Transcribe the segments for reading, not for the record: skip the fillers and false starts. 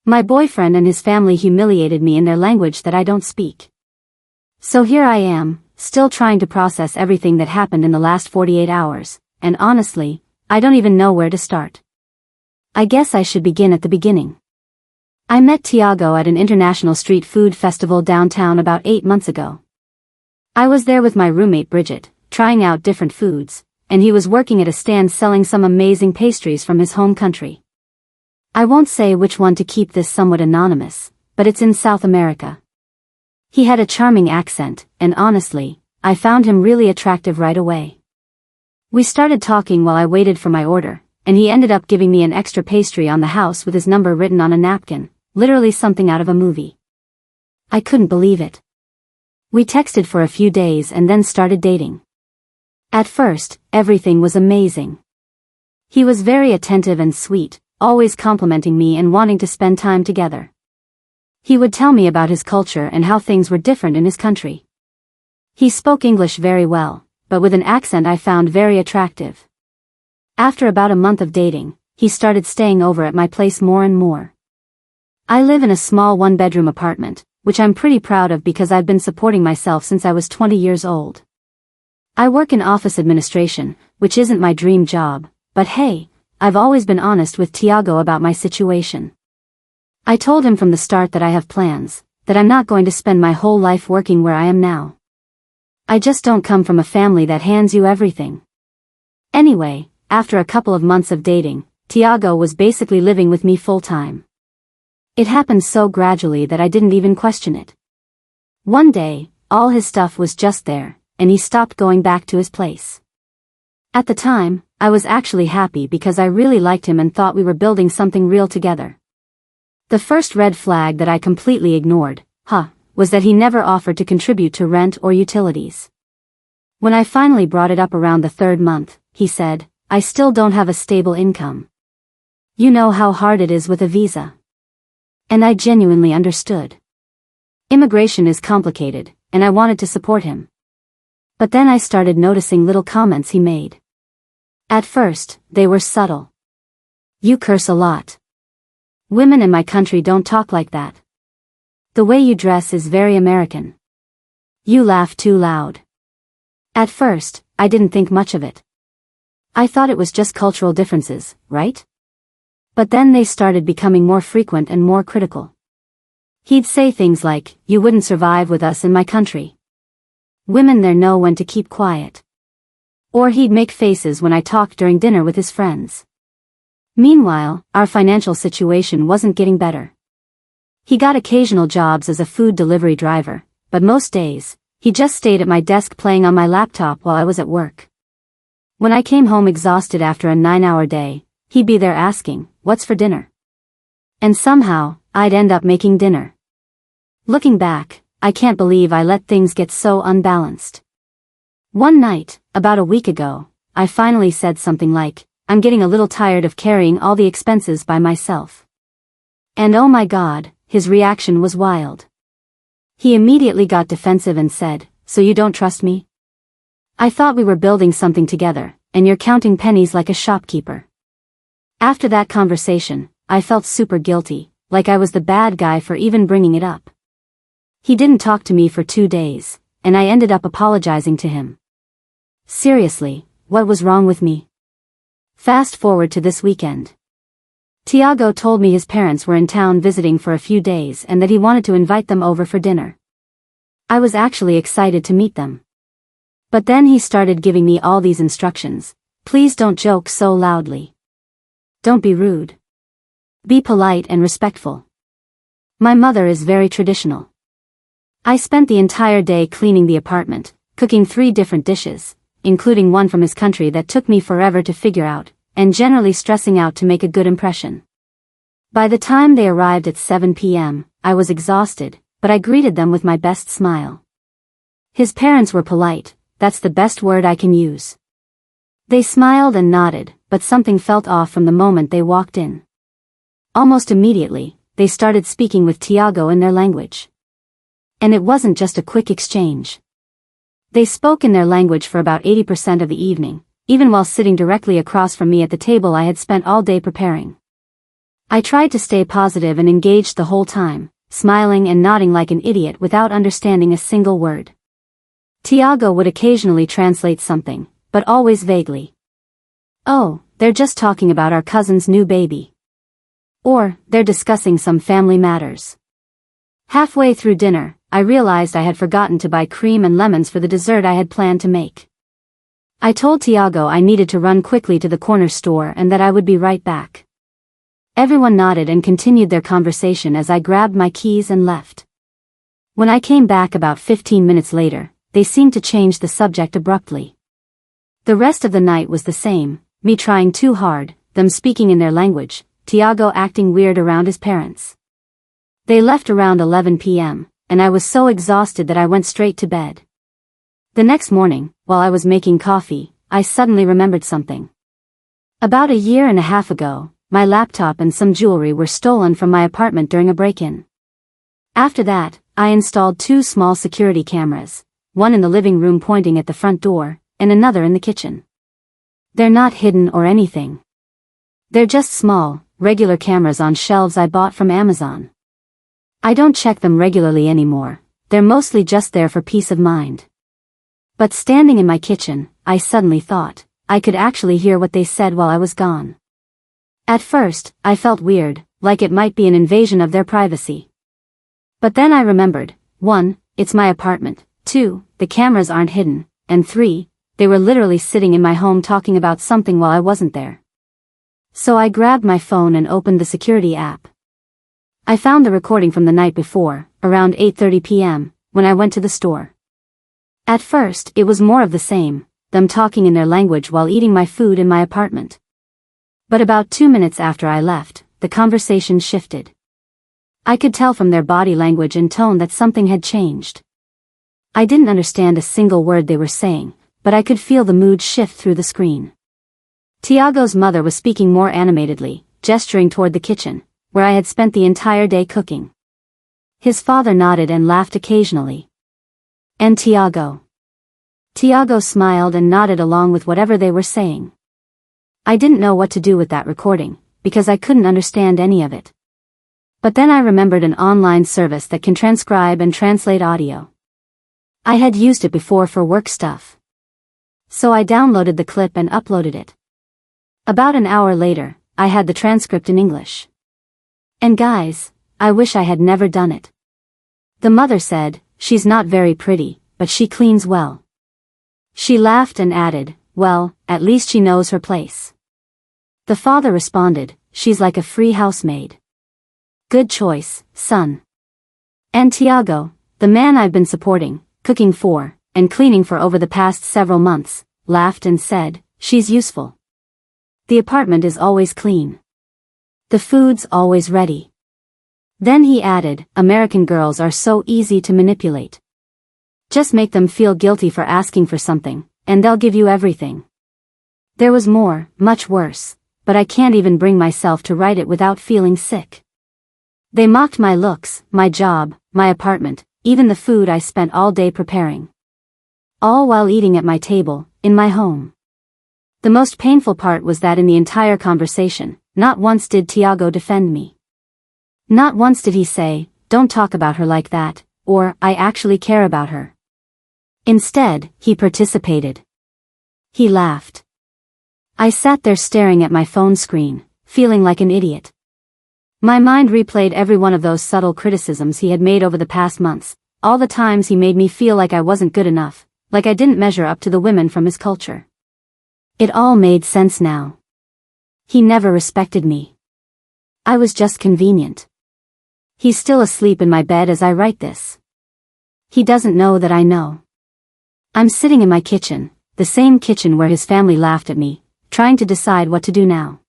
My boyfriend and his family humiliated me in their language that I don't speak. So here I am, still trying to process everything that happened in the last 48 hours, and honestly, I don't even know where to start. I guess I should begin at the beginning. I met Tiago at an international street food festival downtown about 8 months ago. I was there with my roommate Bridget, trying out different foods, and he was working at a stand selling some amazing pastries from his home country. I won't say which one to keep this somewhat anonymous, but it's in South America. He had a charming accent, and honestly, I found him really attractive right away. We started talking while I waited for my order, and he ended up giving me an extra pastry on the house with his number written on a napkin, literally something out of a movie. I couldn't believe it. We texted for a few days and then started dating. At first, everything was amazing. He was very attentive and sweet, always complimenting me and wanting to spend time together. He would tell me about his culture and how things were different in his country. He spoke English very well, but with an accent I found very attractive. After about a month of dating, he started staying over at my place more and more. I live in a small one-bedroom apartment, which I'm pretty proud of because I've been supporting myself since I was 20 years old. I work in office administration, which isn't my dream job, but hey, I've always been honest with Tiago about my situation. I told him from the start that I have plans, that I'm not going to spend my whole life working where I am now. I just don't come from a family that hands you everything. Anyway, after a couple of months of dating, Tiago was basically living with me full-time. It happened so gradually that I didn't even question it. One day, all his stuff was just there, and he stopped going back to his place. At the time, I was actually happy because I really liked him and thought we were building something real together. The first red flag that I completely ignored, was that he never offered to contribute to rent or utilities. When I finally brought it up around the 3rd month, he said, "I still don't have a stable income. You know how hard it is with a visa." And I genuinely understood. Immigration is complicated, and I wanted to support him. But then I started noticing little comments he made. At first, they were subtle. "You curse a lot. Women in my country don't talk like that. The way you dress is very American. You laugh too loud." At first, I didn't think much of it. I thought it was just cultural differences, right? But then they started becoming more frequent and more critical. He'd say things like, "You wouldn't survive with us in my country. Women there know when to keep quiet." Or he'd make faces when I talked during dinner with his friends. Meanwhile, our financial situation wasn't getting better. He got occasional jobs as a food delivery driver, but most days, he just stayed at my desk playing on my laptop while I was at work. When I came home exhausted after a 9-hour day, he'd be there asking, "What's for dinner?" And somehow, I'd end up making dinner. Looking back, I can't believe I let things get so unbalanced. One night, about a week ago, I finally said something like, "I'm getting a little tired of carrying all the expenses by myself." And oh my God, his reaction was wild. He immediately got defensive and said, "So you don't trust me? I thought we were building something together, and you're counting pennies like a shopkeeper." After that conversation, I felt super guilty, like I was the bad guy for even bringing it up. He didn't talk to me for 2 days, and I ended up apologizing to him. Seriously, what was wrong with me? Fast forward to this weekend. Tiago told me his parents were in town visiting for a few days and that he wanted to invite them over for dinner. I was actually excited to meet them. But then he started giving me all these instructions. "Please don't joke so loudly. Don't be rude. Be polite and respectful. My mother is very traditional." I spent the entire day cleaning the apartment, cooking 3 different dishes, including one from his country that took me forever to figure out, and generally stressing out to make a good impression. By the time they arrived at 7 p.m., I was exhausted, but I greeted them with my best smile. His parents were polite, that's the best word I can use. They smiled and nodded, but something felt off from the moment they walked in. Almost immediately, they started speaking with Tiago in their language. And it wasn't just a quick exchange. They spoke in their language for about 80% of the evening, even while sitting directly across from me at the table I had spent all day preparing. I tried to stay positive and engaged the whole time, smiling and nodding like an idiot without understanding a single word. Tiago would occasionally translate something, but always vaguely. "Oh, they're just talking about our cousin's new baby." Or, "They're discussing some family matters." Halfway through dinner, I realized I had forgotten to buy cream and lemons for the dessert I had planned to make. I told Tiago I needed to run quickly to the corner store and that I would be right back. Everyone nodded and continued their conversation as I grabbed my keys and left. When I came back about 15 minutes later, they seemed to change the subject abruptly. The rest of the night was the same, me trying too hard, them speaking in their language, Tiago acting weird around his parents. They left around 11 p.m., and I was so exhausted that I went straight to bed. The next morning, while I was making coffee, I suddenly remembered something. About a year and a half ago, my laptop and some jewelry were stolen from my apartment during a break-in. After that, I installed 2 small security cameras, one in the living room pointing at the front door, and another in the kitchen. They're not hidden or anything. They're just small, regular cameras on shelves I bought from Amazon. I don't check them regularly anymore, they're mostly just there for peace of mind. But standing in my kitchen, I suddenly thought, I could actually hear what they said while I was gone. At first, I felt weird, like it might be an invasion of their privacy. But then I remembered, 1, it's my apartment, 2, the cameras aren't hidden, and 3, they were literally sitting in my home talking about something while I wasn't there. So I grabbed my phone and opened the security app. I found the recording from the night before, around 8:30 p.m., when I went to the store. At first, it was more of the same, them talking in their language while eating my food in my apartment. But about 2 minutes after I left, the conversation shifted. I could tell from their body language and tone that something had changed. I didn't understand a single word they were saying, but I could feel the mood shift through the screen. Tiago's mother was speaking more animatedly, gesturing toward the kitchen, where I had spent the entire day cooking. His father nodded and laughed occasionally. And Tiago? Tiago smiled and nodded along with whatever they were saying. I didn't know what to do with that recording, because I couldn't understand any of it. But then I remembered an online service that can transcribe and translate audio. I had used it before for work stuff. So I downloaded the clip and uploaded it. About an hour later, I had the transcript in English. And guys, I wish I had never done it. The mother said, "She's not very pretty, but she cleans well." She laughed and added, "Well, at least she knows her place." The father responded, "She's like a free housemaid." Good choice, son. And Tiago, the man I've been supporting, cooking for, and cleaning for over the past several months, laughed and said, "She's useful. The apartment is always clean. The food's always ready." Then he added, "American girls are so easy to manipulate. Just make them feel guilty for asking for something, and they'll give you everything." There was more, much worse, but I can't even bring myself to write it without feeling sick. They mocked my looks, my job, my apartment, even the food I spent all day preparing. All while eating at my table, in my home. The most painful part was that in the entire conversation, not once did Tiago defend me. Not once did he say, "Don't talk about her like that," or "I actually care about her." Instead, he participated. He laughed. I sat there staring at my phone screen, feeling like an idiot. My mind replayed every one of those subtle criticisms he had made over the past months, all the times he made me feel like I wasn't good enough, like I didn't measure up to the women from his culture. It all made sense now. He never respected me. I was just convenient. He's still asleep in my bed as I write this. He doesn't know that I know. I'm sitting in my kitchen, the same kitchen where his family laughed at me, trying to decide what to do now.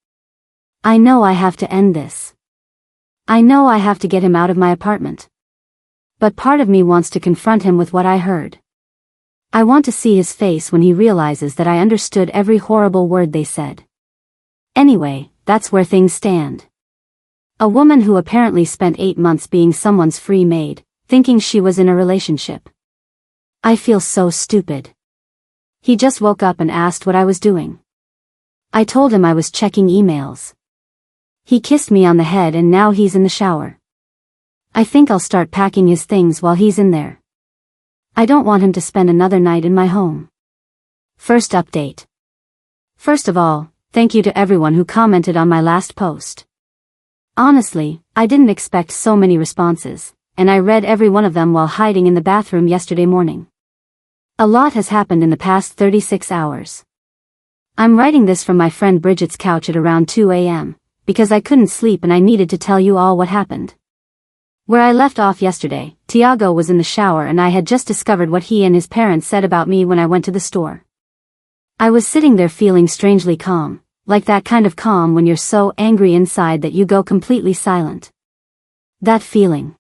I know I have to end this. I know I have to get him out of my apartment. But part of me wants to confront him with what I heard. I want to see his face when he realizes that I understood every horrible word they said. Anyway, that's where things stand. A woman who apparently spent 8 months being someone's free maid, thinking she was in a relationship. I feel so stupid. He just woke up and asked what I was doing. I told him I was checking emails. He kissed me on the head and now he's in the shower. I think I'll start packing his things while he's in there. I don't want him to spend another night in my home. First update. First of all, thank you to everyone who commented on my last post. Honestly, I didn't expect so many responses, and I read every one of them while hiding in the bathroom yesterday morning. A lot has happened in the past 36 hours. I'm writing this from my friend Bridget's couch at around 2 a.m., because I couldn't sleep and I needed to tell you all what happened. Where I left off yesterday, Tiago was in the shower and I had just discovered what he and his parents said about me when I went to the store. I was sitting there feeling strangely calm, like that kind of calm when you're so angry inside that you go completely silent. That feeling.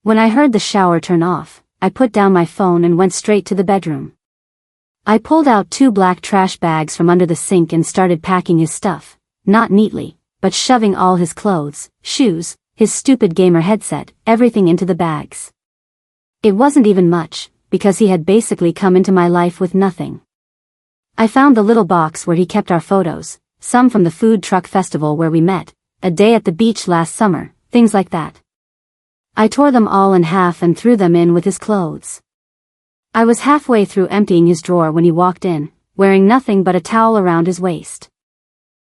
When I heard the shower turn off, I put down my phone and went straight to the bedroom. I pulled out 2 black trash bags from under the sink and started packing his stuff, not neatly, but shoving all his clothes, shoes, his stupid gamer headset, everything into the bags. It wasn't even much, because he had basically come into my life with nothing. I found the little box where he kept our photos, some from the food truck festival where we met, a day at the beach last summer, things like that. I tore them all in half and threw them in with his clothes. I was halfway through emptying his drawer when he walked in, wearing nothing but a towel around his waist.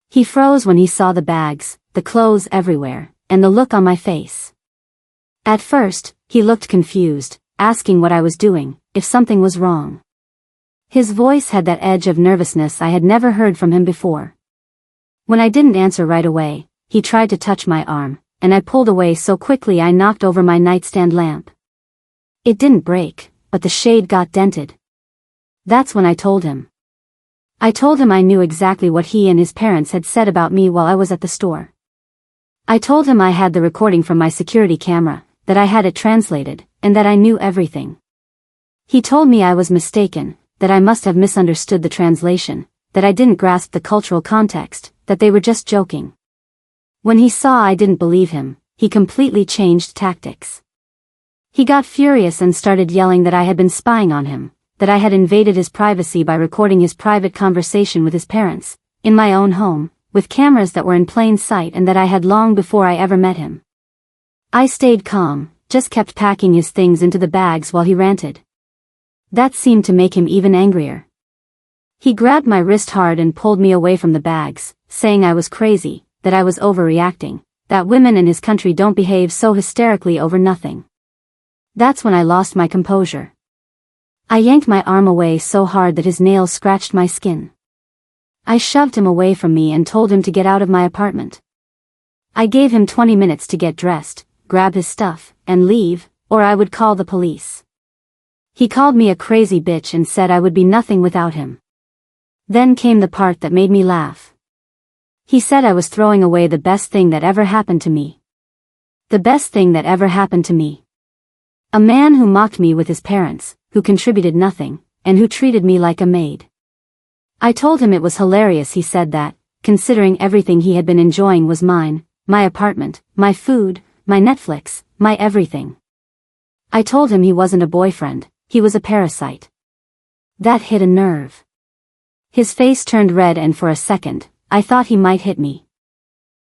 He froze when he saw the bags, the clothes everywhere, and the look on my face. At first, he looked confused, asking what I was doing, if something was wrong. His voice had that edge of nervousness I had never heard from him before. When I didn't answer right away, he tried to touch my arm, and I pulled away so quickly I knocked over my nightstand lamp. It didn't break, but the shade got dented. That's when I told him. I told him I knew exactly what he and his parents had said about me while I was at the store. I told him I had the recording from my security camera, that I had it translated, and that I knew everything. He told me I was mistaken, that I must have misunderstood the translation, that I didn't grasp the cultural context, that they were just joking. When he saw I didn't believe him, he completely changed tactics. He got furious and started yelling that I had been spying on him, that I had invaded his privacy by recording his private conversation with his parents, in my own home, with cameras that were in plain sight, and that I had long before I ever met him. I stayed calm, just kept packing his things into the bags while he ranted. That seemed to make him even angrier. He grabbed my wrist hard and pulled me away from the bags, saying I was crazy, that I was overreacting, that women in his country don't behave so hysterically over nothing. That's when I lost my composure. I yanked my arm away so hard that his nails scratched my skin. I shoved him away from me and told him to get out of my apartment. I gave him 20 minutes to get dressed, grab his stuff, and leave, or I would call the police. He called me a crazy bitch and said I would be nothing without him. Then came the part that made me laugh. He said I was throwing away the best thing that ever happened to me. The best thing that ever happened to me. A man who mocked me with his parents, who contributed nothing, and who treated me like a maid. I told him it was hilarious he said that, considering everything he had been enjoying was mine, my apartment, my food, my Netflix, my everything. I told him he wasn't a boyfriend, he was a parasite. That hit a nerve. His face turned red and for a second, I thought he might hit me.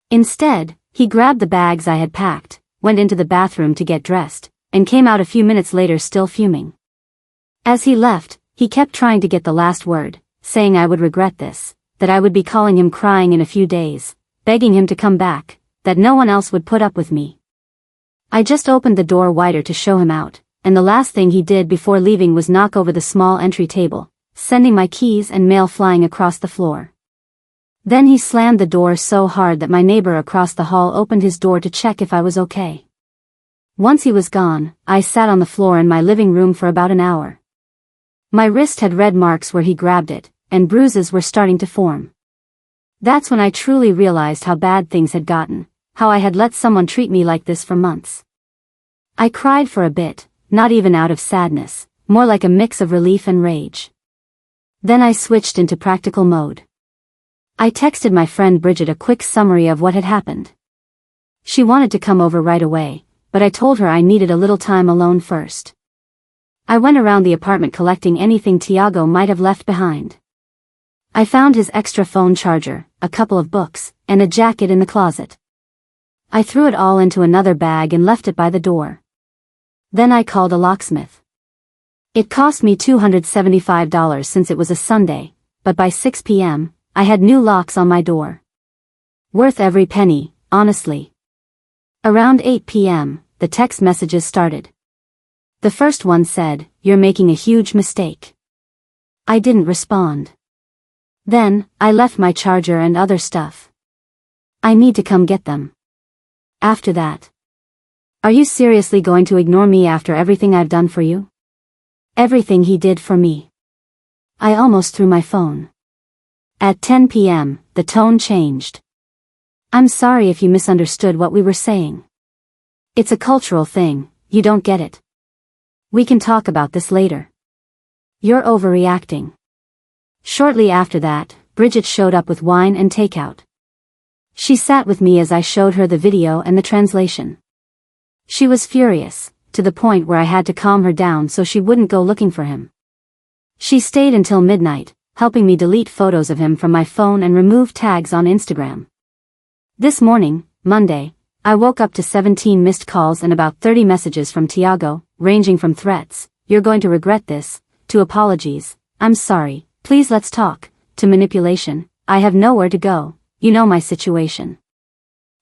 Instead, he grabbed the bags I had packed, went into the bathroom to get dressed, and came out a few minutes later still fuming. As he left, he kept trying to get the last word, saying I would regret this, that I would be calling him crying in a few days, begging him to come back, that no one else would put up with me. I just opened the door wider to show him out, and the last thing he did before leaving was knock over the small entry table, sending my keys and mail flying across the floor. Then he slammed the door so hard that my neighbor across the hall opened his door to check if I was okay. Once he was gone, I sat on the floor in my living room for about an hour. My wrist had red marks where he grabbed it, and bruises were starting to form. That's when I truly realized how bad things had gotten, how I had let someone treat me like this for months. I cried for a bit, not even out of sadness, more like a mix of relief and rage. Then I switched into practical mode. I texted my friend Bridget a quick summary of what had happened. She wanted to come over right away, but I told her I needed a little time alone first. I went around the apartment collecting anything Tiago might have left behind. I found his extra phone charger, a couple of books, and a jacket in the closet. I threw it all into another bag and left it by the door. Then I called a locksmith. It cost me $275 since it was a Sunday, but by 6 p.m., I had new locks on my door. Worth every penny, honestly. Around 8 p.m., the text messages started. The first one said, "You're making a huge mistake." I didn't respond. Then, I left my charger and other stuff. I need to come get them. After that. Are you seriously going to ignore me after everything I've done for you? Everything he did for me. I almost threw my phone. At 10 p.m., the tone changed. "I'm sorry if you misunderstood what we were saying. It's a cultural thing, you don't get it. We can talk about this later. You're overreacting." Shortly after that, Bridget showed up with wine and takeout. She sat with me as I showed her the video and the translation. She was furious, to the point where I had to calm her down so she wouldn't go looking for him. She stayed until midnight, helping me delete photos of him from my phone and remove tags on Instagram. This morning, Monday, I woke up to 17 missed calls and about 30 messages from Tiago, ranging from threats, "You're going to regret this," to apologies, "I'm sorry, please let's talk," to manipulation, "I have nowhere to go, you know my situation."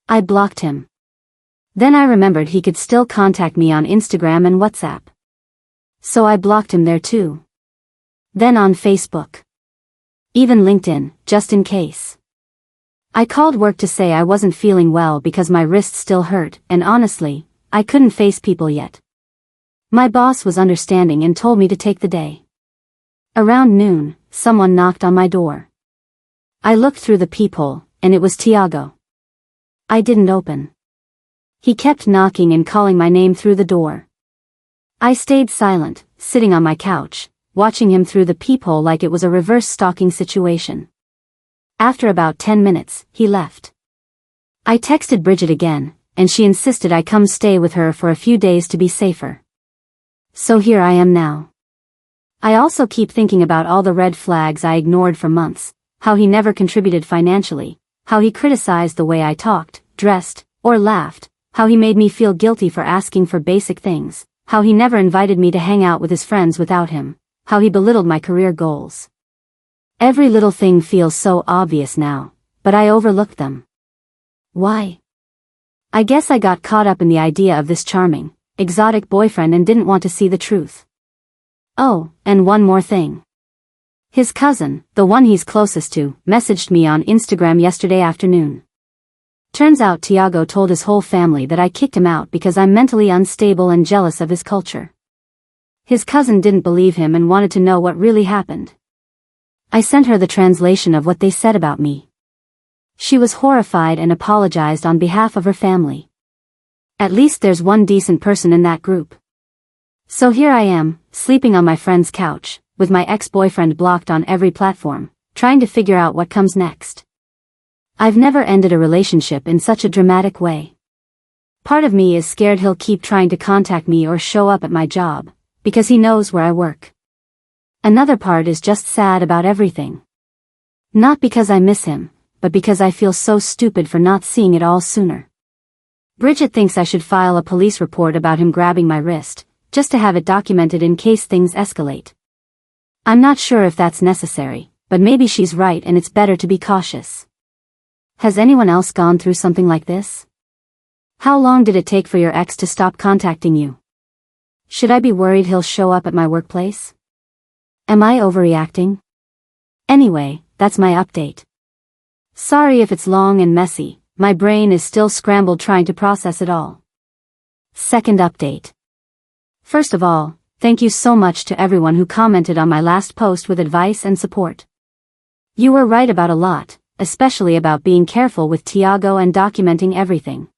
I blocked him. Then I remembered he could still contact me on Instagram and WhatsApp. So I blocked him there too. Then on Facebook. Even LinkedIn, just in case. I called work to say I wasn't feeling well because my wrist still hurt, and honestly, I couldn't face people yet. My boss was understanding and told me to take the day. Around noon, someone knocked on my door. I looked through the peephole, and it was Tiago. I didn't open. He kept knocking and calling my name through the door. I stayed silent, sitting on my couch, watching him through the peephole like it was a reverse stalking situation. After about 10 minutes, he left. I texted Bridget again, and she insisted I come stay with her for a few days to be safer. So here I am now. I also keep thinking about all the red flags I ignored for months, how he never contributed financially, how he criticized the way I talked, dressed, or laughed, how he made me feel guilty for asking for basic things, how he never invited me to hang out with his friends without him, how he belittled my career goals. Every little thing feels so obvious now, but I overlooked them. Why? I guess I got caught up in the idea of this charming, exotic boyfriend and didn't want to see the truth. Oh, and one more thing. His cousin, the one he's closest to, messaged me on Instagram yesterday afternoon. Turns out Tiago told his whole family that I kicked him out because I'm mentally unstable and jealous of his culture. His cousin didn't believe him and wanted to know what really happened. I sent her the translation of what they said about me. She was horrified and apologized on behalf of her family. At least there's one decent person in that group. So here I am, sleeping on my friend's couch, with my ex-boyfriend blocked on every platform, trying to figure out what comes next. I've never ended a relationship in such a dramatic way. Part of me is scared he'll keep trying to contact me or show up at my job, because he knows where I work. Another part is just sad about everything. Not because I miss him, but because I feel so stupid for not seeing it all sooner. Bridget thinks I should file a police report about him grabbing my wrist, just to have it documented in case things escalate. I'm not sure if that's necessary, but maybe she's right and it's better to be cautious. Has anyone else gone through something like this? How long did it take for your ex to stop contacting you? Should I be worried he'll show up at my workplace? Am I overreacting? Anyway, that's my update. Sorry if it's long and messy, my brain is still scrambled trying to process it all. Second update. First of all, thank you so much to everyone who commented on my last post with advice and support. You were right about a lot, especially about being careful with Tiago and documenting everything.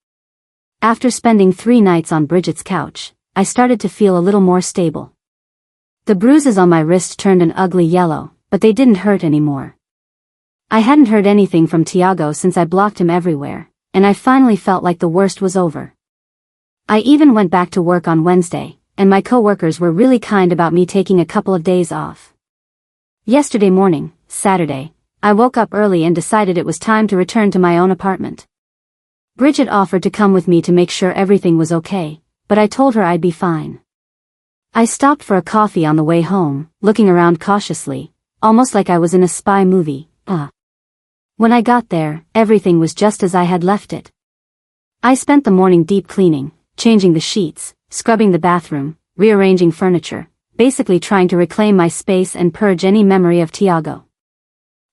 After spending 3 nights on Bridget's couch, I started to feel a little more stable. The bruises on my wrist turned an ugly yellow, but they didn't hurt anymore. I hadn't heard anything from Tiago since I blocked him everywhere, and I finally felt like the worst was over. I even went back to work on Wednesday, and my coworkers were really kind about me taking a couple of days off. Yesterday morning, Saturday, I woke up early and decided it was time to return to my own apartment. Bridget offered to come with me to make sure everything was okay, but I told her I'd be fine. I stopped for a coffee on the way home, looking around cautiously, almost like I was in a spy movie. When I got there, everything was just as I had left it. I spent the morning deep cleaning, changing the sheets, scrubbing the bathroom, rearranging furniture, basically trying to reclaim my space and purge any memory of Tiago.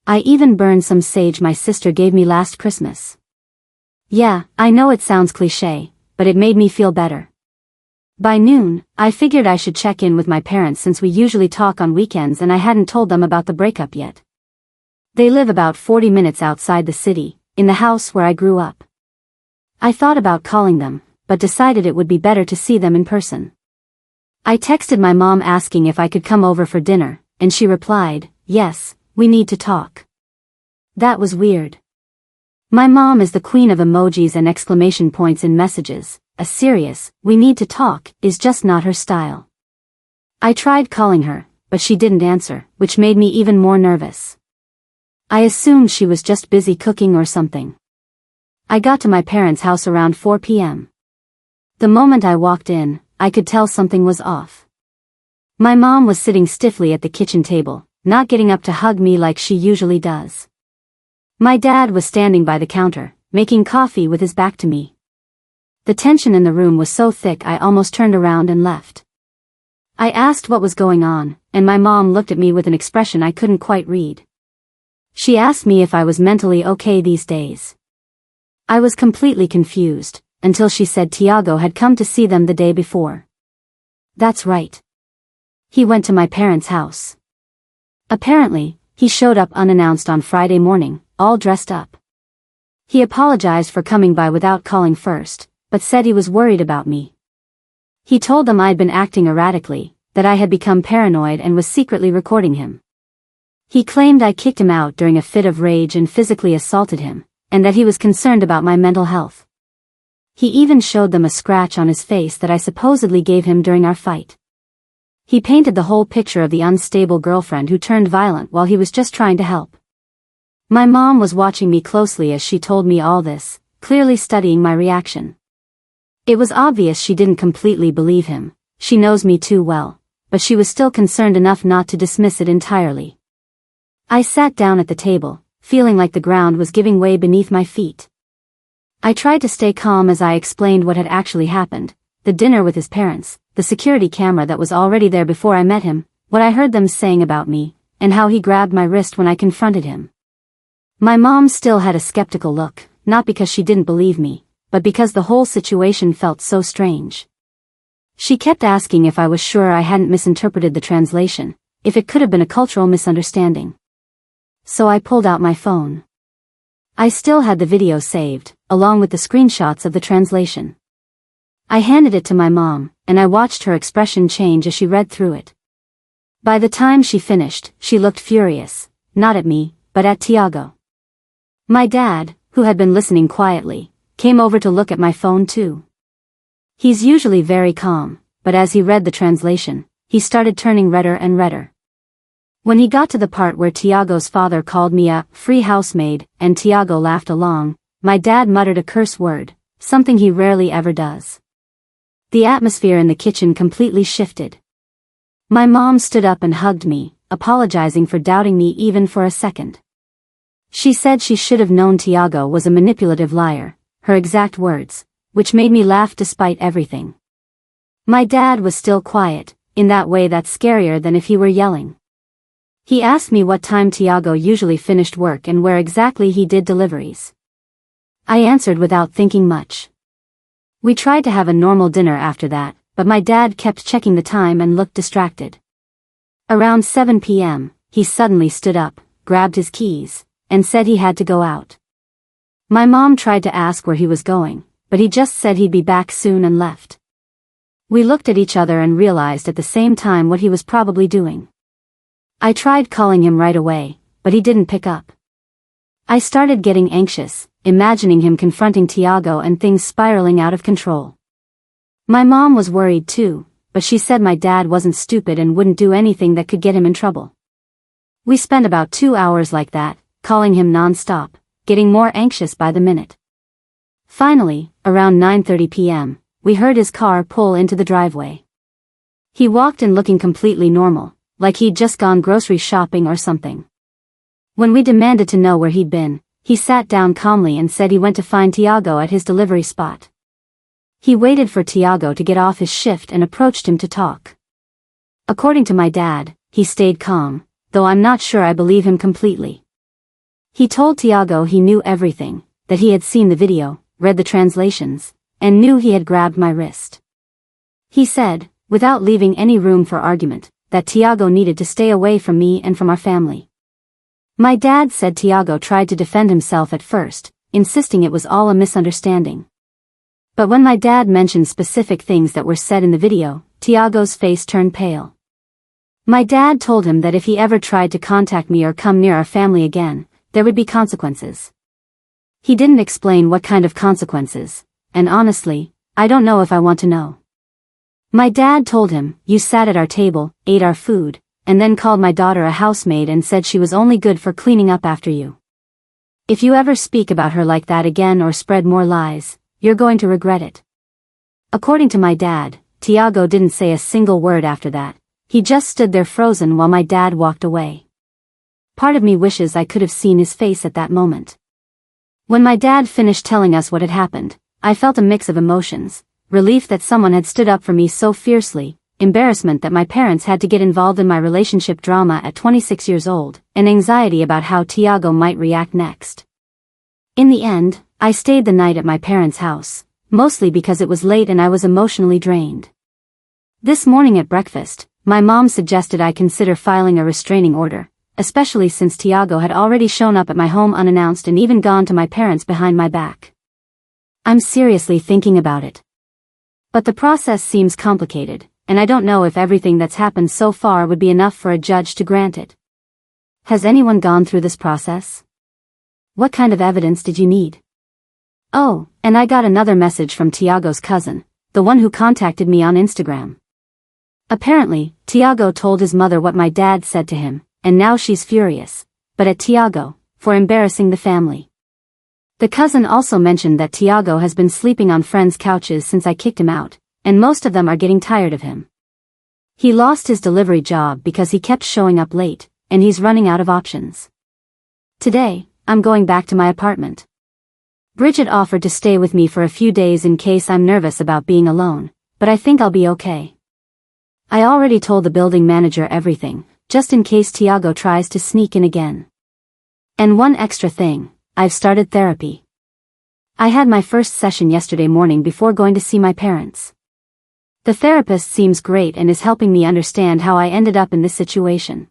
I even burned some sage my sister gave me last Christmas. Yeah, I know it sounds cliché, but it made me feel better. By noon, I figured I should check in with my parents since we usually talk on weekends and I hadn't told them about the breakup yet. They live about 40 minutes outside the city, in the house where I grew up. I thought about calling them, but decided it would be better to see them in person. I texted my mom asking if I could come over for dinner, and she replied, "Yes, we need to talk." That was weird. My mom is the queen of emojis and exclamation points in messages. A serious, "we need to talk," is just not her style. I tried calling her, but she didn't answer, which made me even more nervous. I assumed she was just busy cooking or something. I got to my parents' house around 4 p.m. The moment I walked in, I could tell something was off. My mom was sitting stiffly at the kitchen table, not getting up to hug me like she usually does. My dad was standing by the counter, making coffee with his back to me. The tension in the room was so thick I almost turned around and left. I asked what was going on, and my mom looked at me with an expression I couldn't quite read. She asked me if I was mentally okay these days. I was completely confused, until she said Tiago had come to see them the day before. That's right. He went to my parents' house. Apparently, he showed up unannounced on Friday morning, all dressed up. He apologized for coming by without calling first, but said he was worried about me. He told them I'd been acting erratically, that I had become paranoid and was secretly recording him. He claimed I kicked him out during a fit of rage and physically assaulted him, and that he was concerned about my mental health. He even showed them a scratch on his face that I supposedly gave him during our fight. He painted the whole picture of the unstable girlfriend who turned violent while he was just trying to help. My mom was watching me closely as she told me all this, clearly studying my reaction. It was obvious she didn't completely believe him, she knows me too well, but she was still concerned enough not to dismiss it entirely. I sat down at the table, feeling like the ground was giving way beneath my feet. I tried to stay calm as I explained what had actually happened, the dinner with his parents, the security camera that was already there before I met him, what I heard them saying about me, and how he grabbed my wrist when I confronted him. My mom still had a skeptical look, not because she didn't believe me, but because the whole situation felt so strange. She kept asking if I was sure I hadn't misinterpreted the translation, if it could have been a cultural misunderstanding. So I pulled out my phone. I still had the video saved, along with the screenshots of the translation. I handed it to my mom, and I watched her expression change as she read through it. By the time she finished, she looked furious, not at me, but at Tiago. My dad, who had been listening quietly, came over to look at my phone too. He's usually very calm, but as he read the translation, he started turning redder and redder. When he got to the part where Tiago's father called me a free housemaid, and Tiago laughed along, my dad muttered a curse word, something he rarely ever does. The atmosphere in the kitchen completely shifted. My mom stood up and hugged me, apologizing for doubting me even for a second. She said she should have known Tiago was a manipulative liar, her exact words, which made me laugh despite everything. My dad was still quiet, in that way that's scarier than if he were yelling. He asked me what time Tiago usually finished work and where exactly he did deliveries. I answered without thinking much. We tried to have a normal dinner after that, but my dad kept checking the time and looked distracted. Around 7 p.m., he suddenly stood up, grabbed his keys, and said he had to go out. My mom tried to ask where he was going, but he just said he'd be back soon and left. We looked at each other and realized at the same time what he was probably doing. I tried calling him right away, but he didn't pick up. I started getting anxious, imagining him confronting Tiago and things spiraling out of control. My mom was worried too, but she said my dad wasn't stupid and wouldn't do anything that could get him in trouble. We spent about 2 hours like that, calling him non-stop, getting more anxious by the minute. Finally, around 9:30 p.m., we heard his car pull into the driveway. He walked in looking completely normal, like he'd just gone grocery shopping or something. When we demanded to know where he'd been, he sat down calmly and said he went to find Tiago at his delivery spot. He waited for Tiago to get off his shift and approached him to talk. According to my dad, he stayed calm, though I'm not sure I believe him completely. He told Tiago he knew everything, that he had seen the video, read the translations, and knew he had grabbed my wrist. He said, without leaving any room for argument, that Tiago needed to stay away from me and from our family. My dad said Tiago tried to defend himself at first, insisting it was all a misunderstanding. But when my dad mentioned specific things that were said in the video, Tiago's face turned pale. My dad told him that if he ever tried to contact me or come near our family again, there would be consequences. He didn't explain what kind of consequences, and honestly, I don't know if I want to know. My dad told him, "You sat at our table, ate our food, and then called my daughter a housemaid and said she was only good for cleaning up after you. If you ever speak about her like that again or spread more lies, you're going to regret it." According to my dad, Tiago didn't say a single word after that. He just stood there frozen while my dad walked away. Part of me wishes I could have seen his face at that moment. When my dad finished telling us what had happened, I felt a mix of emotions: relief that someone had stood up for me so fiercely, embarrassment that my parents had to get involved in my relationship drama at 26 years old, and anxiety about how Tiago might react next. In the end, I stayed the night at my parents' house, mostly because it was late and I was emotionally drained. This morning at breakfast, my mom suggested I consider filing a restraining order, especially since Tiago had already shown up at my home unannounced and even gone to my parents behind my back. I'm seriously thinking about it. But the process seems complicated, and I don't know if everything that's happened so far would be enough for a judge to grant it. Has anyone gone through this process? What kind of evidence did you need? Oh, and I got another message from Tiago's cousin, the one who contacted me on Instagram. Apparently, Tiago told his mother what my dad said to him, and now she's furious, but at Tiago, for embarrassing the family. The cousin also mentioned that Tiago has been sleeping on friends' couches since I kicked him out, and most of them are getting tired of him. He lost his delivery job because he kept showing up late, and he's running out of options. Today, I'm going back to my apartment. Bridget offered to stay with me for a few days in case I'm nervous about being alone, but I think I'll be okay. I already told the building manager everything, just in case Tiago tries to sneak in again. And one extra thing, I've started therapy. I had my first session yesterday morning before going to see my parents. The therapist seems great and is helping me understand how I ended up in this situation.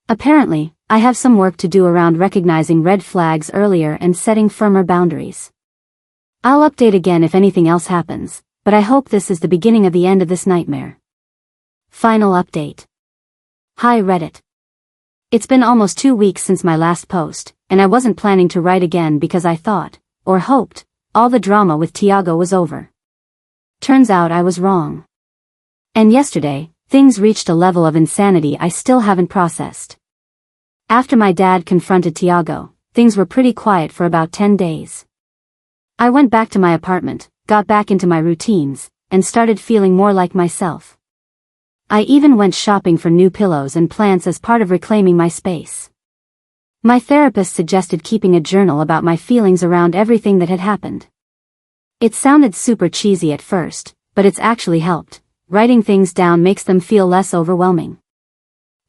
Apparently, I have some work to do around recognizing red flags earlier and setting firmer boundaries. I'll update again if anything else happens, but I hope this is the beginning of the end of this nightmare. Final update. Hi Reddit. It's been almost 2 weeks since my last post, and I wasn't planning to write again because I thought, or hoped, all the drama with Tiago was over. Turns out I was wrong. And yesterday, things reached a level of insanity I still haven't processed. After my dad confronted Tiago, things were pretty quiet for about 10 days. I went back to my apartment, got back into my routines, and started feeling more like myself. I even went shopping for new pillows and plants as part of reclaiming my space. My therapist suggested keeping a journal about my feelings around everything that had happened. It sounded super cheesy at first, but it's actually helped. Writing things down makes them feel less overwhelming.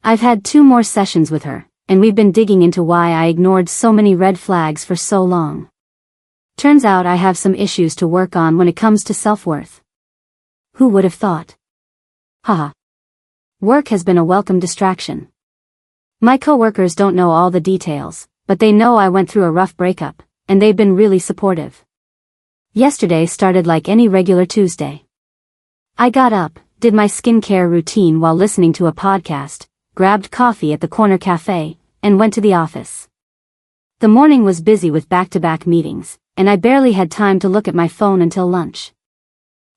I've had 2 more sessions with her, and we've been digging into why I ignored so many red flags for so long. Turns out I have some issues to work on when it comes to self-worth. Who would have thought? Haha. Work has been a welcome distraction. My coworkers don't know all the details, but they know I went through a rough breakup, and they've been really supportive. Yesterday started like any regular Tuesday. I got up, did my skincare routine while listening to a podcast, grabbed coffee at the corner cafe, and went to the office. The morning was busy with back-to-back meetings, and I barely had time to look at my phone until lunch.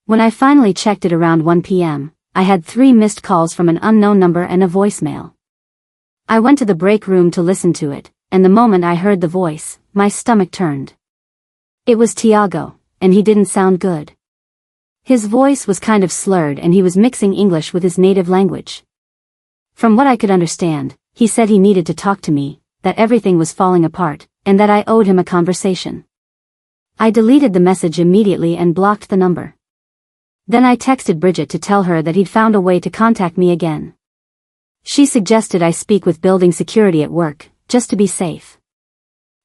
When I finally checked it around 1 p.m., I had 3 missed calls from an unknown number and a voicemail. I went to the break room to listen to it, and the moment I heard the voice, my stomach turned. It was Tiago, and he didn't sound good. His voice was kind of slurred and he was mixing English with his native language. From what I could understand, he said he needed to talk to me, that everything was falling apart, and that I owed him a conversation. I deleted the message immediately and blocked the number. Then I texted Bridget to tell her that he'd found a way to contact me again. She suggested I speak with building security at work, just to be safe.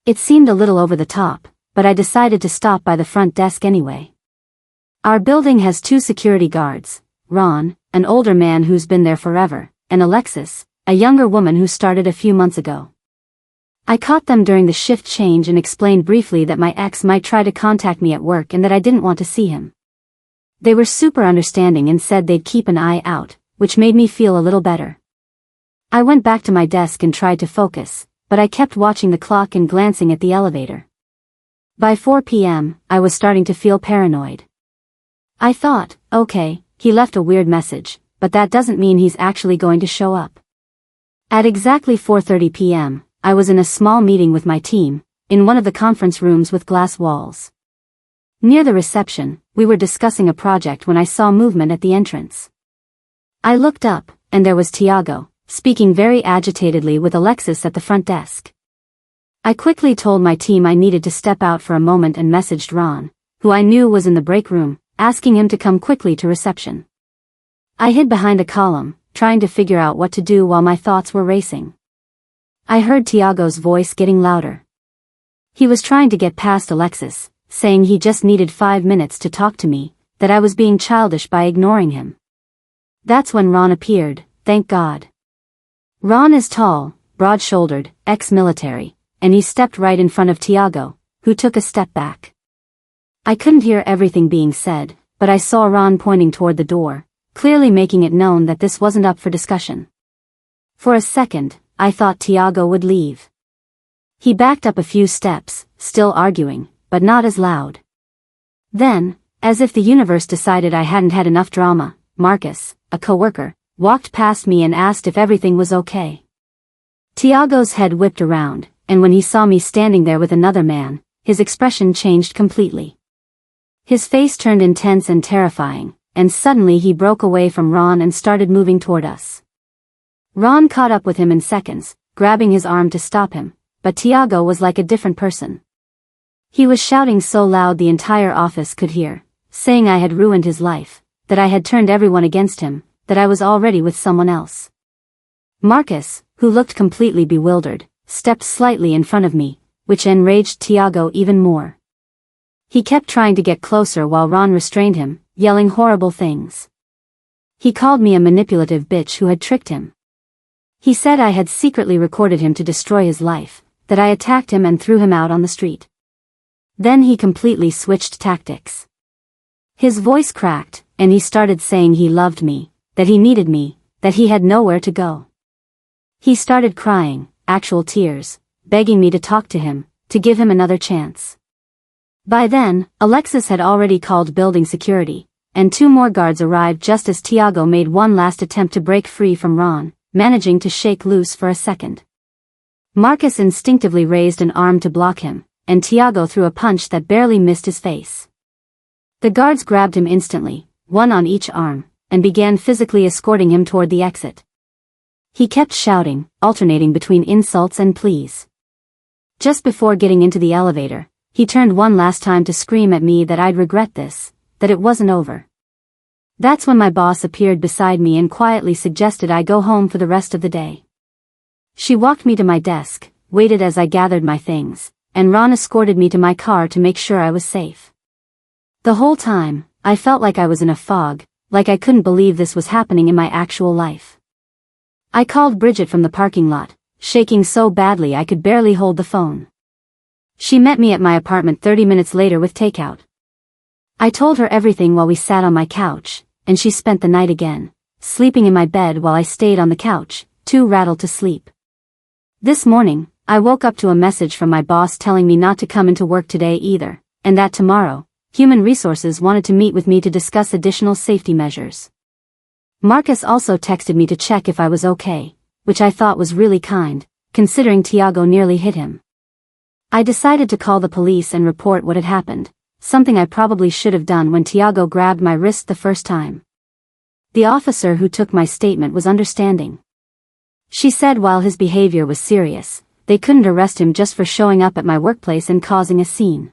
It seemed a little over the top, but I decided to stop by the front desk anyway. Our building has 2 security guards, Ron, an older man who's been there forever, and Alexis, a younger woman who started a few months ago. I caught them during the shift change and explained briefly that my ex might try to contact me at work and that I didn't want to see him. They were super understanding and said they'd keep an eye out, which made me feel a little better. I went back to my desk and tried to focus, but I kept watching the clock and glancing at the elevator. By 4 p.m., I was starting to feel paranoid. I thought, okay, he left a weird message, but that doesn't mean he's actually going to show up. At exactly 4:30 p.m., I was in a small meeting with my team, in one of the conference rooms with glass walls. Near the reception, we were discussing a project when I saw movement at the entrance. I looked up, and there was Tiago, speaking very agitatedly with Alexis at the front desk. I quickly told my team I needed to step out for a moment and messaged Ron, who I knew was in the break room, asking him to come quickly to reception. I hid behind a column, trying to figure out what to do while my thoughts were racing. I heard Tiago's voice getting louder. He was trying to get past Alexis, saying he just needed 5 minutes to talk to me, that I was being childish by ignoring him. That's when Ron appeared, thank God. Ron is tall, broad-shouldered, ex-military, and he stepped right in front of Tiago, who took a step back. I couldn't hear everything being said, but I saw Ron pointing toward the door, clearly making it known that this wasn't up for discussion. For a second, I thought Tiago would leave. He backed up a few steps, still arguing, but not as loud. Then, as if the universe decided I hadn't had enough drama, Marcus, a coworker, walked past me and asked if everything was okay. Tiago's head whipped around, and when he saw me standing there with another man, his expression changed completely. His face turned intense and terrifying, and suddenly he broke away from Ron and started moving toward us. Ron caught up with him in seconds, grabbing his arm to stop him, but Tiago was like a different person. He was shouting so loud the entire office could hear, saying I had ruined his life, that I had turned everyone against him, that I was already with someone else. Marcus, who looked completely bewildered, stepped slightly in front of me, which enraged Tiago even more. He kept trying to get closer while Ron restrained him, yelling horrible things. He called me a manipulative bitch who had tricked him. He said I had secretly recorded him to destroy his life, that I attacked him and threw him out on the street. Then he completely switched tactics. His voice cracked, and he started saying he loved me, that he needed me, that he had nowhere to go. He started crying, actual tears, begging me to talk to him, to give him another chance. By then, Alexis had already called building security, and 2 more guards arrived just as Tiago made one last attempt to break free from Ron, managing to shake loose for a second. Marcus instinctively raised an arm to block him, and Tiago threw a punch that barely missed his face. The guards grabbed him instantly, one on each arm, and began physically escorting him toward the exit. He kept shouting, alternating between insults and pleas. Just before getting into the elevator, he turned one last time to scream at me that I'd regret this, that it wasn't over. That's when my boss appeared beside me and quietly suggested I go home for the rest of the day. She walked me to my desk, waited as I gathered my things, and Ron escorted me to my car to make sure I was safe. The whole time, I felt like I was in a fog, like I couldn't believe this was happening in my actual life. I called Bridget from the parking lot, shaking so badly I could barely hold the phone. She met me at my apartment 30 minutes later with takeout. I told her everything while we sat on my couch, and she spent the night again, sleeping in my bed while I stayed on the couch, too rattled to sleep. This morning, I woke up to a message from my boss telling me not to come into work today either, and that tomorrow, Human Resources wanted to meet with me to discuss additional safety measures. Marcus also texted me to check if I was okay, which I thought was really kind, considering Tiago nearly hit him. I decided to call the police and report what had happened, something I probably should have done when Tiago grabbed my wrist the first time. The officer who took my statement was understanding. She said while his behavior was serious, they couldn't arrest him just for showing up at my workplace and causing a scene.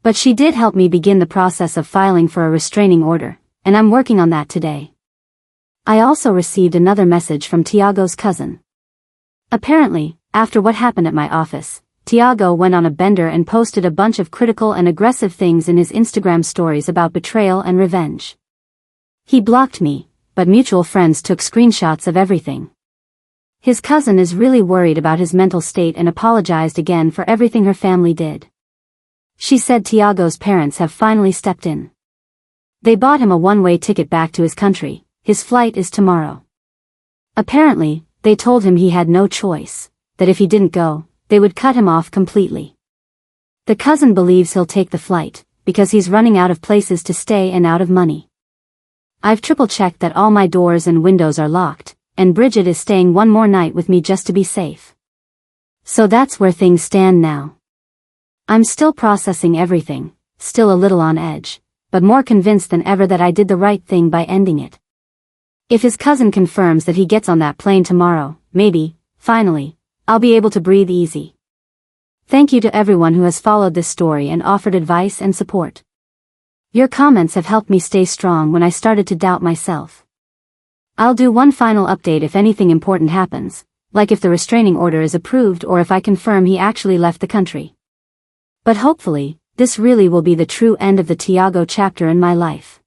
But she did help me begin the process of filing for a restraining order, and I'm working on that today. I also received another message from Tiago's cousin. Apparently, after what happened at my office, Tiago went on a bender and posted a bunch of critical and aggressive things in his Instagram stories about betrayal and revenge. He blocked me, but mutual friends took screenshots of everything. His cousin is really worried about his mental state and apologized again for everything her family did. She said Tiago's parents have finally stepped in. They bought him a one-way ticket back to his country. His flight is tomorrow. Apparently, they told him he had no choice, that if he didn't go, they would cut him off completely. The cousin believes he'll take the flight, because he's running out of places to stay and out of money. I've triple-checked that all my doors and windows are locked, and Bridget is staying one more night with me just to be safe. So that's where things stand now. I'm still processing everything, still a little on edge, but more convinced than ever that I did the right thing by ending it. If his cousin confirms that he gets on that plane tomorrow, maybe, finally, I'll be able to breathe easy. Thank you to everyone who has followed this story and offered advice and support. Your comments have helped me stay strong when I started to doubt myself. I'll do one final update if anything important happens, like if the restraining order is approved or if I confirm he actually left the country. But hopefully, this really will be the true end of the Tiago chapter in my life.